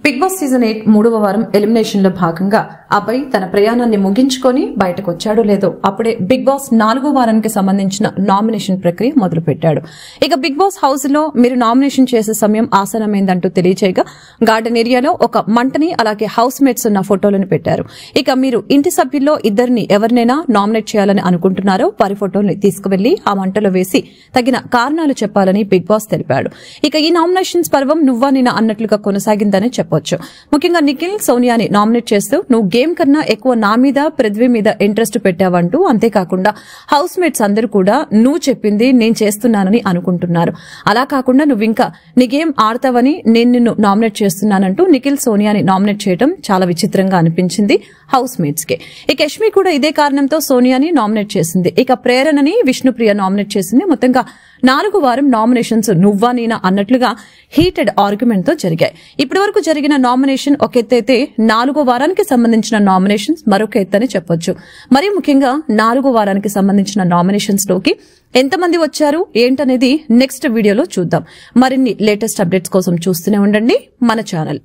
Big boss season 8 మూడవ వారం elimination లో భాగంగా అభయ్ తన ప్రయాణాన్ని ముగించుకొని బయటకు వచ్చాడో లేదో అప్పుడే బిగ్ బాస్ 4వ వారానికి సంబంధించిన నామినేషన్ ప్రక్రియ మొదలు పెట్టాడు. ఇక బిగ్ బాస్ హౌస్ లో మీరు నామినేషన్ చేసే సమయం ఆసనమైందంటూ తెలియచేయగా గార్డెన్ ఏరియాలో ఒక మంటని అలాగే హౌస్ మేట్స్ ఉన్న ఫోటోలను పెట్టారు. ఇక మీరు ఇంటి సభ్యుల్లో ఇద్దరిని ఎవరినైనా నామినేట్ చేయాలని అనుకుంటున్నారో వారి ఫోటోల్ని తీసుకువెళ్లి ఆ మంటలో వేసి తగిన కారణాలు చెప్పాలని బిగ్ బాస్ తెలిపాడు. ఇక ఈ నామినేషన్స్ పర్వం నువ్వా నేనా అన్నట్లుగా కొనసాగిందని చెప్పొచ్చు. ముఖ్యంగా నిఖిల్ సోనియాని నామినేట్ చేస్తూ నువ్వు గేమ్ కన్నా ఎక్కువ నా మీద పృథ్వీ మీద ఇంట్రెస్ట్ పెట్టావంటూ, అంతేకాకుండా హౌస్ మేట్స్ అందరూ కూడా నువ్వు చెప్పింది నేను చేస్తున్నానని అనుకుంటున్నారు. అలా కాకుండా నువ్వు ఇంకా నీ గేమ్ ఆడతావని నేను నిన్ను నామినేట్ చేస్తున్నానంటూ నిఖిల్ సోనియాని నామినేట్ చేయడం చాలా విచిత్రంగా అనిపించింది హౌస్ మేట్స్ కి. ఇక యష్మి కూడా ఇదే కారణంతో సోనియాని నామినేట్ చేసింది. ఇక ప్రేరణని విష్ణుప్రియ నామినేట్ చేసింది. మొత్తంగా 4వ వారం నామినేషన్స్ నువ్వా నేనా అన్నట్లుగా హీటెడ్ ఆర్గ్యుమెంట్ తో జరిగాయి. ఇప్పటి వరకు జరిగిన నామినేషన్ ఒక ఎత్తైతే 4వ వారానికి సంబంధించిన నామినేషన్స్ మరొక ఎత్తని చెప్పొచ్చు. మరి ముఖ్యంగా 4వ వారానికి సంబంధించిన నామినేషన్స్ లోకి ఎంతమంది వచ్చారు ఏంటనేది నెక్స్ట్ వీడియోలో చూద్దాం. మరిన్ని లేటెస్ట్ అప్డేట్స్ కోసం చూస్తూనే ఉండండి మన ఛానల్.